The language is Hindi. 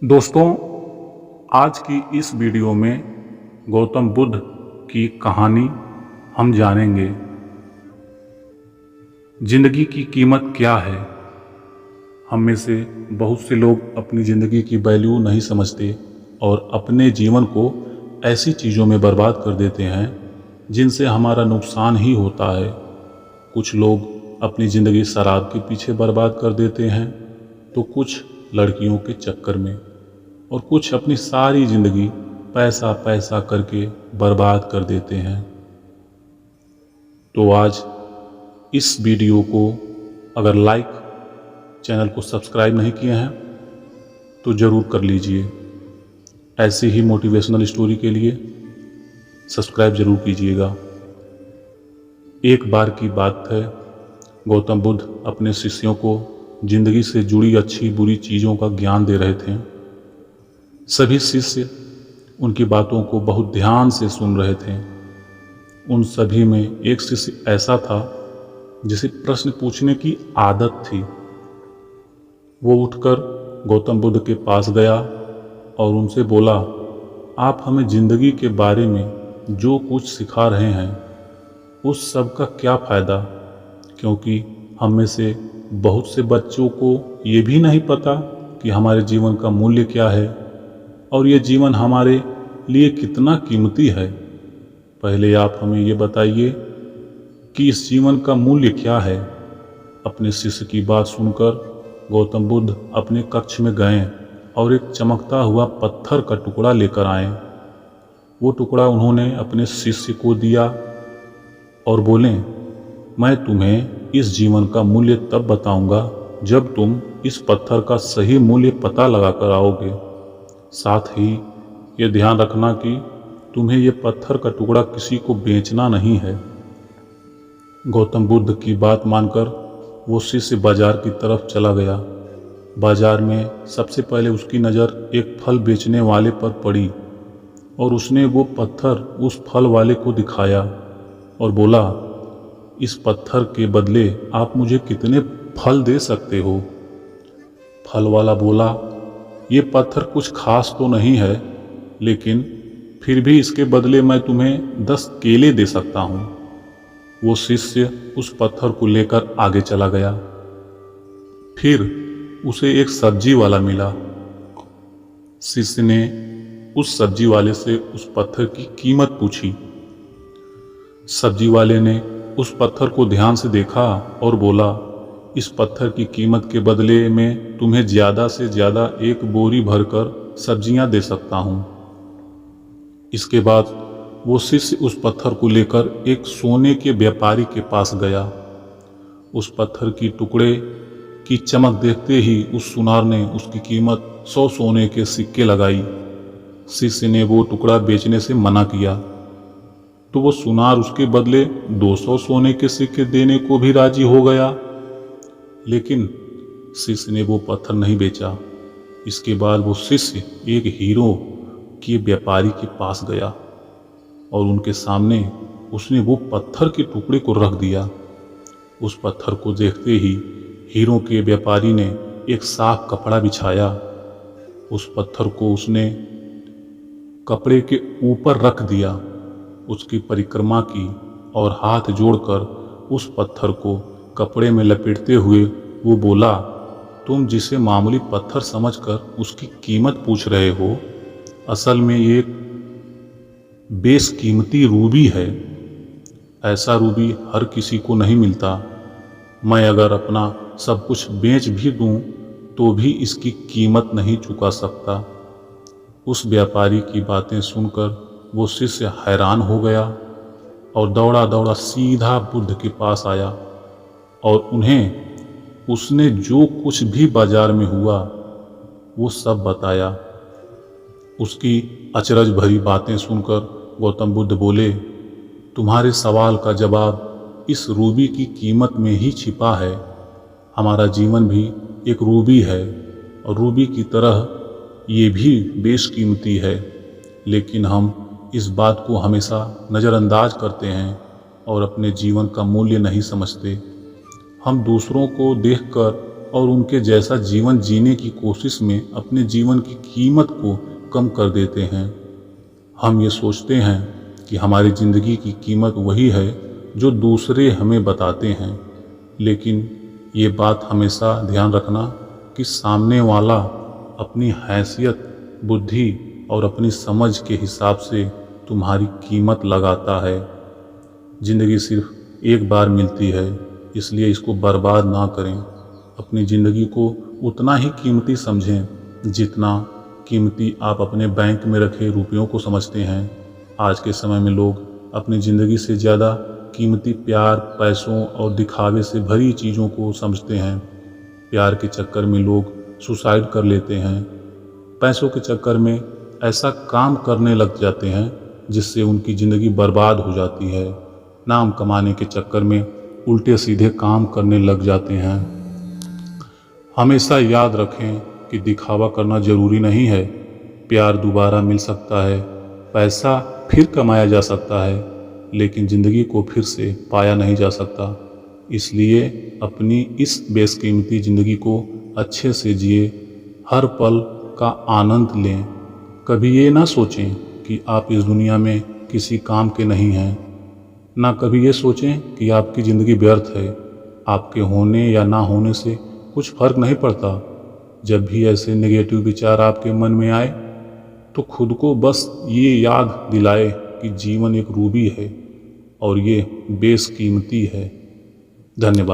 दोस्तों, आज की इस वीडियो में गौतम बुद्ध की कहानी हम जानेंगे। जिंदगी की कीमत क्या है? हम में से बहुत से लोग अपनी ज़िंदगी की वैल्यू नहीं समझते और अपने जीवन को ऐसी चीज़ों में बर्बाद कर देते हैं जिनसे हमारा नुकसान ही होता है। कुछ लोग अपनी ज़िंदगी शराब के पीछे बर्बाद कर देते हैं, तो कुछ लड़कियों के चक्कर में, और कुछ अपनी सारी ज़िंदगी पैसा पैसा करके बर्बाद कर देते हैं। तो आज इस वीडियो को अगर लाइक, चैनल को सब्सक्राइब नहीं किए हैं तो ज़रूर कर लीजिए। ऐसी ही मोटिवेशनल स्टोरी के लिए सब्सक्राइब ज़रूर कीजिएगा। एक बार की बात है, गौतम बुद्ध अपने शिष्यों को ज़िंदगी से जुड़ी अच्छी बुरी चीज़ों का ज्ञान दे रहे थे। सभी शिष्य उनकी बातों को बहुत ध्यान से सुन रहे थे। उन सभी में एक शिष्य ऐसा था जिसे प्रश्न पूछने की आदत थी। वो उठकर गौतम बुद्ध के पास गया और उनसे बोला, आप हमें ज़िंदगी के बारे में जो कुछ सिखा रहे हैं उस सब का क्या फ़ायदा? क्योंकि हम में से बहुत से बच्चों को ये भी नहीं पता कि हमारे जीवन का मूल्य क्या है और ये जीवन हमारे लिए कितना कीमती है। पहले आप हमें ये बताइए कि इस जीवन का मूल्य क्या है। अपने शिष्य की बात सुनकर गौतम बुद्ध अपने कक्ष में गए और एक चमकता हुआ पत्थर का टुकड़ा लेकर आए। वो टुकड़ा उन्होंने अपने शिष्य को दिया और बोले, मैं तुम्हें इस जीवन का मूल्य तब बताऊंगा जब तुम इस पत्थर का सही मूल्य पता लगा कर आओगे। साथ ही ये ध्यान रखना कि तुम्हें ये पत्थर का टुकड़ा किसी को बेचना नहीं है। गौतम बुद्ध की बात मानकर वो शिष्य बाजार की तरफ चला गया। बाजार में सबसे पहले उसकी नज़र एक फल बेचने वाले पर पड़ी और उसने वो पत्थर उस फल वाले को दिखाया और बोला, इस पत्थर के बदले आप मुझे कितने फल दे सकते हो? फल वाला बोला, ये पत्थर कुछ खास तो नहीं है, लेकिन फिर भी इसके बदले मैं तुम्हें 10 केले दे सकता हूँ। वो शिष्य उस पत्थर को लेकर आगे चला गया। फिर उसे एक सब्जी वाला मिला। शिष्य ने उस सब्जी वाले से उस पत्थर की कीमत पूछी। सब्जी वाले ने उस पत्थर को ध्यान से देखा और बोला, इस पत्थर की कीमत के बदले में तुम्हें ज़्यादा से ज़्यादा एक बोरी भरकर सब्जियां दे सकता हूँ। इसके बाद वो शिष्य उस पत्थर को लेकर एक सोने के व्यापारी के पास गया। उस पत्थर की टुकड़े की चमक देखते ही उस सुनार ने उसकी कीमत 100 सोने के सिक्के लगाई। शिष्य ने वो टुकड़ा बेचने से मना किया तो वो सुनार उसके बदले 200 सोने के सिक्के देने को भी राजी हो गया, लेकिन शिष्य ने वो पत्थर नहीं बेचा। इसके बाद वो शिष्य एक हीरो के व्यापारी के पास गया और उनके सामने उसने वो पत्थर के टुकड़े को रख दिया। उस पत्थर को देखते ही हीरो के व्यापारी ने एक साफ कपड़ा बिछाया। उस पत्थर को उसने कपड़े के ऊपर रख दिया, उसकी परिक्रमा की और हाथ जोड़कर उस पत्थर को कपड़े में लपेटते हुए वो बोला, तुम जिसे मामूली पत्थर समझकर उसकी कीमत पूछ रहे हो, असल में ये बेशकीमती रूबी है। ऐसा रूबी हर किसी को नहीं मिलता। मैं अगर अपना सब कुछ बेच भी दूं तो भी इसकी कीमत नहीं चुका सकता। उस व्यापारी की बातें सुनकर वो शिष्य हैरान हो गया और दौड़ा दौड़ा सीधा बुद्ध के पास आया और उन्हें उसने जो कुछ भी बाजार में हुआ वो सब बताया। उसकी अचरज भरी बातें सुनकर गौतम बुद्ध बोले, तुम्हारे सवाल का जवाब इस रूबी की कीमत में ही छिपा है। हमारा जीवन भी एक रूबी है और रूबी की तरह ये भी बेशकीमती है, लेकिन हम इस बात को हमेशा नज़रअंदाज करते हैं और अपने जीवन का मूल्य नहीं समझते। हम दूसरों को देखकर और उनके जैसा जीवन जीने की कोशिश में अपने जीवन की कीमत को कम कर देते हैं। हम ये सोचते हैं कि हमारी ज़िंदगी की कीमत वही है जो दूसरे हमें बताते हैं, लेकिन ये बात हमेशा ध्यान रखना कि सामने वाला अपनी हैसियत, बुद्धि और अपनी समझ के हिसाब से तुम्हारी कीमत लगाता है। ज़िंदगी सिर्फ एक बार मिलती है, इसलिए इसको बर्बाद ना करें। अपनी ज़िंदगी को उतना ही कीमती समझें जितना कीमती आप अपने बैंक में रखे रुपयों को समझते हैं। आज के समय में लोग अपनी ज़िंदगी से ज़्यादा कीमती प्यार, पैसों और दिखावे से भरी चीज़ों को समझते हैं। प्यार के चक्कर में लोग सुसाइड कर लेते हैं। पैसों के चक्कर में ऐसा काम करने लग जाते हैं जिससे उनकी ज़िंदगी बर्बाद हो जाती है। नाम कमाने के चक्कर में उल्टे सीधे काम करने लग जाते हैं। हमेशा याद रखें कि दिखावा करना ज़रूरी नहीं है। प्यार दोबारा मिल सकता है, पैसा फिर कमाया जा सकता है, लेकिन ज़िंदगी को फिर से पाया नहीं जा सकता। इसलिए अपनी इस बेशकीमती ज़िंदगी को अच्छे से जिए, हर पल का आनंद लें। कभी ये ना सोचें कि आप इस दुनिया में किसी काम के नहीं हैं, ना कभी ये सोचें कि आपकी ज़िंदगी व्यर्थ है। आपके होने या ना होने से कुछ फ़र्क नहीं पड़ता। जब भी ऐसे नेगेटिव विचार आपके मन में आए तो खुद को बस ये याद दिलाए कि जीवन एक रूबी है और ये बेशकीमती है। धन्यवाद।